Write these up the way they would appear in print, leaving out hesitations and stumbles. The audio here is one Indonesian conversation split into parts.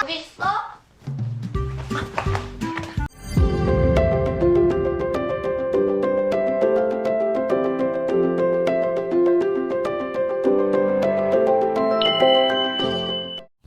있어?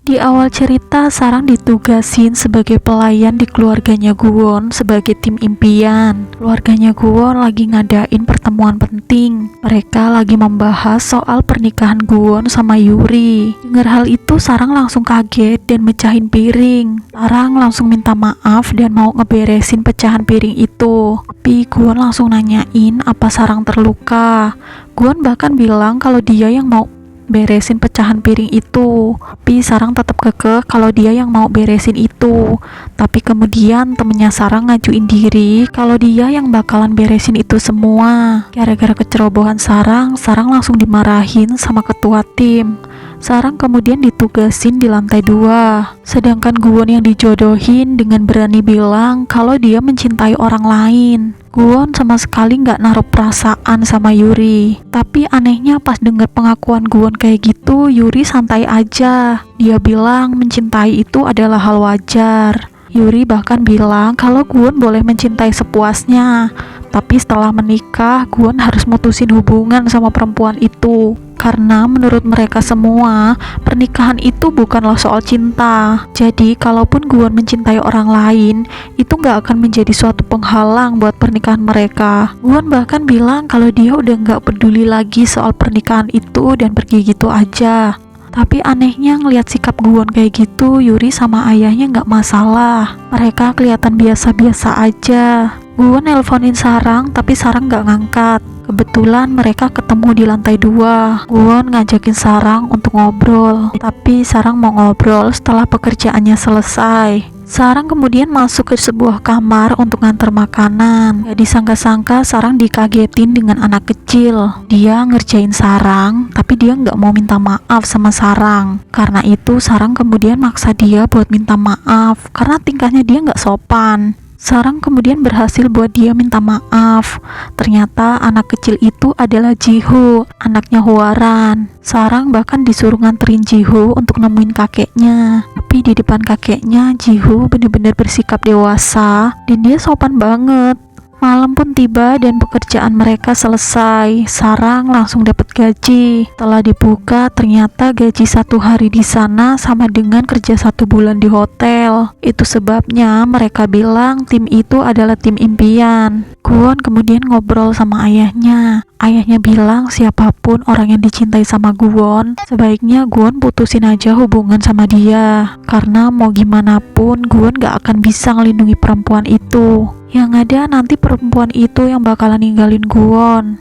Di awal cerita, Sarang ditugasin sebagai pelayan di keluarganya Guwon sebagai tim impian. Keluarganya Guwon lagi ngadain pertemuan penting. Mereka lagi membahas soal pernikahan Guwon sama Yuri. Dengar hal itu, Sarang langsung kaget dan mecahin piring. Sarang langsung minta maaf dan mau ngeberesin pecahan piring itu. Tapi Guwon langsung nanyain apa Sarang terluka. Guwon bahkan bilang kalau dia yang mau beresin pecahan piring itu, tapi Sarang tetap kekeh kalau dia yang mau beresin itu. Tapi kemudian temennya Sarang ngajuin diri kalau dia yang bakalan beresin itu semua. Gara-gara kecerobohan Sarang langsung dimarahin sama ketua tim. Sarang kemudian ditugasin di lantai 2. Sedangkan Guwon yang dijodohin dengan berani bilang kalau dia mencintai orang lain. Guwon sama sekali nggak naruh perasaan sama Yuri. Tapi anehnya pas denger pengakuan Guwon kayak gitu, Yuri santai aja. Dia bilang mencintai itu adalah hal wajar. Yuri bahkan bilang kalau Guwon boleh mencintai sepuasnya. Tapi setelah menikah, Guwon harus mutusin hubungan sama perempuan itu. Karena menurut mereka semua, pernikahan itu bukanlah soal cinta. Jadi kalaupun Guwon mencintai orang lain, itu nggak akan menjadi suatu penghalang buat pernikahan mereka. Guwon bahkan bilang kalau dia udah nggak peduli lagi soal pernikahan itu dan pergi gitu aja. Tapi anehnya ngelihat sikap Guwon kayak gitu, Yuri sama ayahnya nggak masalah. Mereka kelihatan biasa-biasa aja. Guwon nelponin Sarang, tapi Sarang nggak ngangkat. Kebetulan mereka ketemu di lantai 2. Guwon ngajakin Sarang untuk ngobrol, tapi Sarang mau ngobrol setelah pekerjaannya selesai. Sarang kemudian masuk ke sebuah kamar untuk nganter makanan. Gak disangka-sangka Sarang dikagetin dengan anak kecil. Dia ngerjain Sarang, tapi dia nggak mau minta maaf sama Sarang. Karena itu Sarang kemudian maksa dia buat minta maaf, karena tingkahnya dia nggak sopan. Sarang kemudian berhasil buat dia minta maaf. Ternyata anak kecil itu adalah Jiho, anaknya Hwaran. Sarang bahkan disuruh nganterin Jiho untuk nemuin kakeknya. Tapi di depan kakeknya, Jiho bener-bener bersikap dewasa dan dia sopan banget. Malam pun tiba dan pekerjaan mereka selesai. Sarang langsung dapat gaji. Setelah dibuka, ternyata gaji 1 hari di sana sama dengan kerja 1 bulan di hotel. Itu sebabnya mereka bilang tim itu adalah tim impian. Guwon kemudian ngobrol sama ayahnya. Ayahnya bilang siapapun orang yang dicintai sama Guwon, sebaiknya Guwon putusin aja hubungan sama dia. Karena mau gimana pun Guwon gak akan bisa ngelindungi perempuan itu. Yang ada nanti perempuan itu yang bakalan ninggalin Guwon.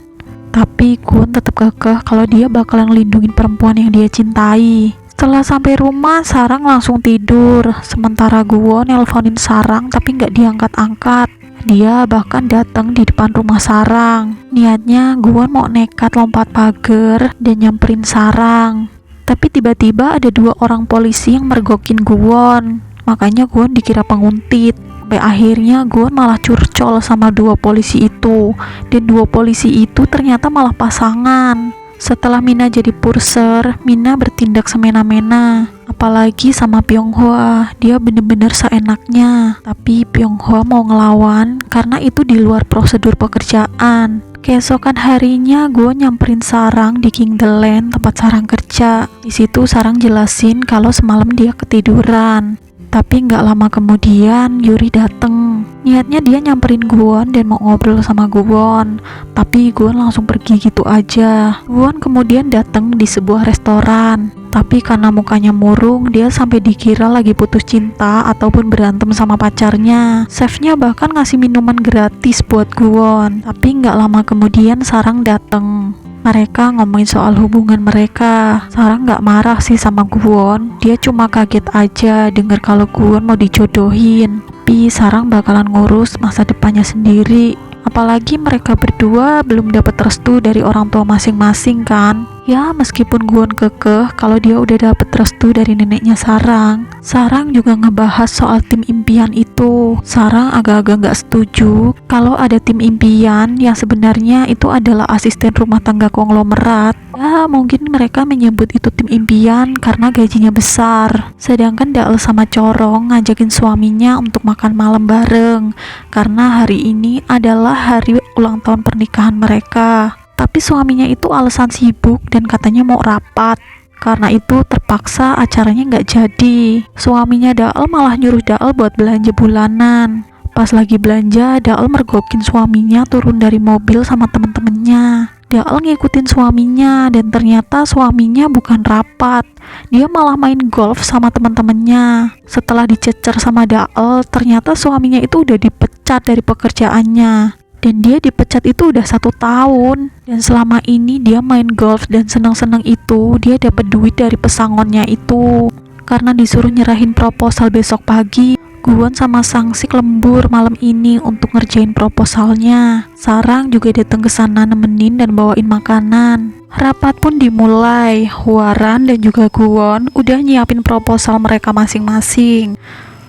Tapi Guwon tetap kekeh kalau dia bakalan ngelindungin perempuan yang dia cintai. Setelah sampai rumah, Sarang langsung tidur. Sementara Guwon nelponin Sarang tapi nggak diangkat-angkat. Dia bahkan datang di depan rumah Sarang. Niatnya Guwon mau nekat lompat pagar dan nyamperin Sarang. Tapi tiba-tiba ada 2 orang polisi yang mergokin Guwon. Makanya Guwon dikira penguntit. Sampai akhirnya Guwon malah curcol sama 2 polisi itu. Dan 2 polisi itu ternyata malah pasangan. Setelah Mina jadi purser, Mina bertindak semena-mena. Apalagi sama Pyonghwa, dia bener-bener seenaknya. Tapi Pyonghwa mau ngelawan karena itu di luar prosedur pekerjaan. Keesokan harinya Guwon nyamperin Sarang di King The Land tempat Sarang kerja. Di situ Sarang jelasin kalau semalam dia ketiduran. Tapi nggak lama kemudian Yuri dateng. Niatnya dia nyamperin Guwon dan mau ngobrol sama Guwon. Tapi Guwon langsung pergi gitu aja. Guwon kemudian dateng di sebuah restoran. Tapi karena mukanya murung, dia sampai dikira lagi putus cinta ataupun berantem sama pacarnya. Chefnya bahkan ngasih minuman gratis buat Guwon. Tapi nggak lama kemudian Sarang dateng. Mereka ngomongin soal hubungan mereka. Sarang nggak marah sih sama Guwon. Dia cuma kaget aja denger kalau Guwon mau dijodohin. Tapi Sarang bakalan ngurus masa depannya sendiri. Apalagi mereka berdua belum dapat restu dari orang tua masing-masing kan. Ya, meskipun Gwon kekeh kalau dia udah dapet restu dari neneknya Sarang, Sarang juga ngebahas soal tim impian itu. Sarang agak-agak nggak setuju kalau ada tim impian yang sebenarnya itu adalah asisten rumah tangga konglomerat. Ya, mungkin mereka menyebut itu tim impian karena gajinya besar. Sedangkan Dael sama Corong ngajakin suaminya untuk makan malam bareng karena hari ini adalah hari ulang tahun pernikahan mereka. Tapi suaminya itu alasan sibuk dan katanya mau rapat. Karena itu terpaksa acaranya nggak jadi. Suaminya Dael malah nyuruh Dael buat belanja bulanan. Pas lagi belanja, Dael mergokin suaminya turun dari mobil sama temen-temennya. Dael ngikutin suaminya dan ternyata suaminya bukan rapat. Dia malah main golf sama temen-temennya. Setelah dicecer sama Dael, ternyata suaminya itu udah dipecat dari pekerjaannya. Dan dia dipecat itu udah 1 tahun. Dan selama ini dia main golf dan seneng-seneng itu dia dapat duit dari pesangonnya itu. Karena disuruh nyerahin proposal besok pagi, Gwon sama Sangsik lembur malam ini untuk ngerjain proposalnya. Sarang juga datang ke sana nemenin dan bawain makanan. Rapat pun dimulai. Hwaran dan juga Gwon udah nyiapin proposal mereka masing-masing.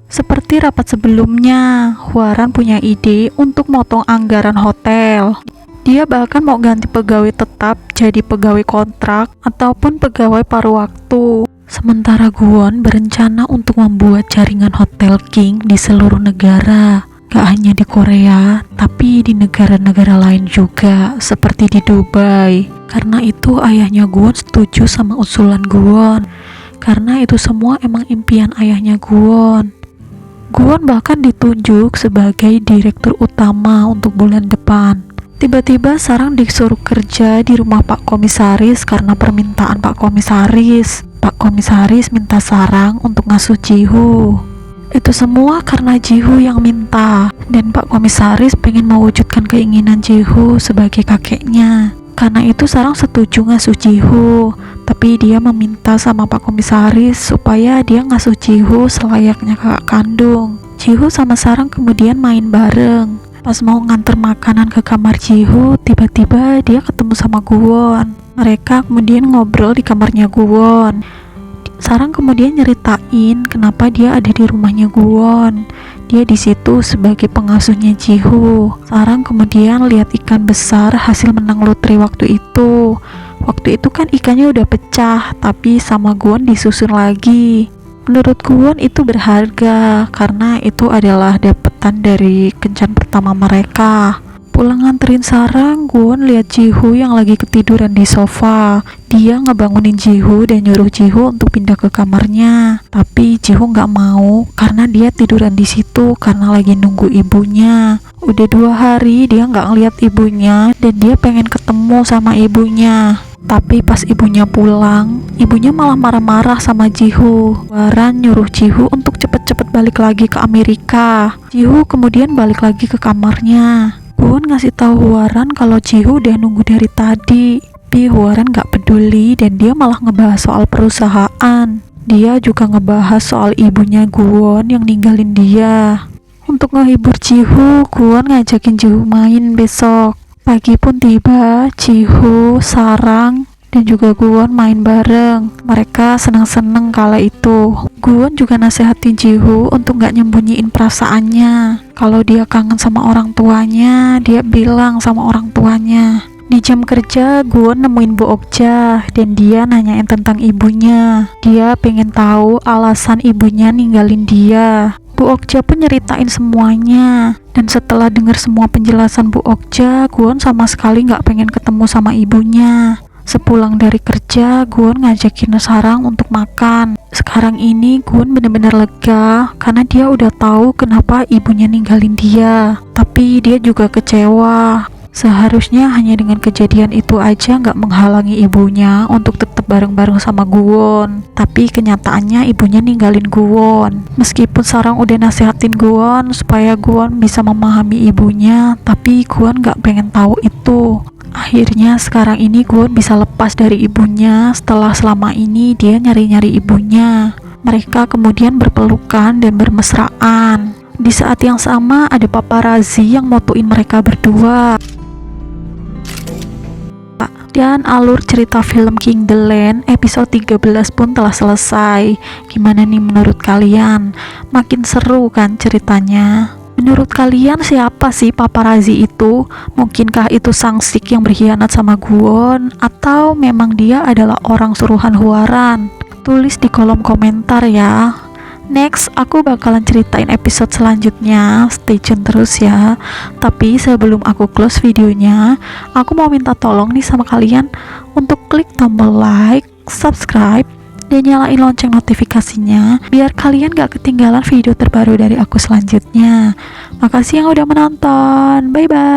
Seperti rapat sebelumnya, Hwaran punya ide untuk motong anggaran hotel. Dia bahkan mau ganti pegawai tetap jadi pegawai kontrak ataupun pegawai paruh waktu. Sementara Gwon berencana untuk membuat jaringan hotel king di seluruh negara. Gak hanya di Korea, tapi di negara-negara lain juga, seperti di Dubai. Karena itu ayahnya Gwon setuju sama usulan Gwon. Karena itu semua emang impian ayahnya Gwon. Gwon bahkan ditunjuk sebagai direktur utama untuk bulan depan. Tiba-tiba Sarang disuruh kerja di rumah Pak Komisaris karena permintaan Pak Komisaris. Pak Komisaris minta Sarang untuk ngasuh Jihu. Itu semua karena Jihu yang minta. Dan Pak Komisaris pengen mewujudkan keinginan Jihu sebagai kakeknya. Karena itu Sarang setuju ngasuh Jihu. Tapi dia meminta sama Pak Komisaris supaya dia ngasuh Jihu selayaknya kakak kandung. Jihu sama Sarang kemudian main bareng. Pas mau nganter makanan ke kamar Jihu, tiba-tiba dia ketemu sama Gwon. Mereka kemudian ngobrol di kamarnya Gwon. Sarang kemudian nyeritain kenapa dia ada di rumahnya Gwon. Dia di situ sebagai pengasuhnya Jihu. Sarang kemudian lihat ikan besar hasil menang lotre waktu itu. Waktu itu kan ikannya udah pecah, tapi sama Gwon disusun lagi. Menurut Gwon itu berharga karena itu adalah dapetan dari kencan pertama mereka. Pulang nganterin Sarang, Gwon lihat Jihu yang lagi ketiduran di sofa. Dia ngebangunin Jihu dan nyuruh Jihu untuk pindah ke kamarnya. Tapi Jihu nggak mau karena dia tiduran di situ karena lagi nunggu ibunya. Udah 2 hari dia nggak ngeliat ibunya dan dia pengen ketemu sama ibunya. Tapi pas ibunya pulang, ibunya malah marah-marah sama Jihu. Hwaran nyuruh Jihu untuk cepet-cepet balik lagi ke Amerika. Jihu kemudian balik lagi ke kamarnya. Gwon ngasih tahu Hwaran kalau Jihu udah nunggu dari tadi. Tapi Hwaran gak peduli dan dia malah ngebahas soal perusahaan. Dia juga ngebahas soal ibunya Gwon yang ninggalin dia. Untuk ngehibur Jihu, Gwon ngajakin Jihu main besok. Pagi pun tiba, Jihu, Sarang, dan juga Gwon main bareng. Mereka senang-senang kala itu. Gwon juga nasehatin Jihu untuk gak nyembunyiin perasaannya. Kalau dia kangen sama orang tuanya, dia bilang sama orang tuanya. Di jam kerja, Gwon nemuin Bu Okja dan dia nanyain tentang ibunya. Dia pengen tahu alasan ibunya ninggalin dia. Bu Okja pun nyeritain semuanya. Dan setelah dengar semua penjelasan Bu Okja, Gwon sama sekali gak pengen ketemu sama ibunya. Sepulang dari kerja, Gwon ngajakin Sarang untuk makan. Sekarang ini Gwon bener-bener lega karena dia udah tahu kenapa ibunya ninggalin dia. Tapi dia juga kecewa. Seharusnya hanya dengan kejadian itu aja nggak menghalangi ibunya untuk tetap bareng-bareng sama Gwon. Tapi kenyataannya ibunya ninggalin Gwon. Meskipun Sarang udah nasehatin Gwon supaya Gwon bisa memahami ibunya, tapi Gwon nggak pengen tahu itu. Akhirnya sekarang ini Gwon bisa lepas dari ibunya setelah selama ini dia nyari-nyari ibunya. Mereka kemudian berpelukan dan bermesraan. Di saat yang sama ada paparazzi yang motoin mereka berdua. Dan alur cerita film King the Land episode 13 pun telah selesai. Gimana nih menurut kalian? Makin seru kan ceritanya? Menurut kalian siapa sih paparazi itu? Mungkinkah itu Sang Sik yang berkhianat sama Guwon? Atau memang dia adalah orang suruhan Hwaran? Tulis di kolom komentar ya. Next, aku bakalan ceritain episode selanjutnya. Stay tune terus ya. Tapi sebelum aku close videonya, aku mau minta tolong nih sama kalian untuk klik tombol like, subscribe, dan nyalain lonceng notifikasinya biar kalian gak ketinggalan video terbaru dari aku selanjutnya. Makasih yang udah menonton. Bye bye.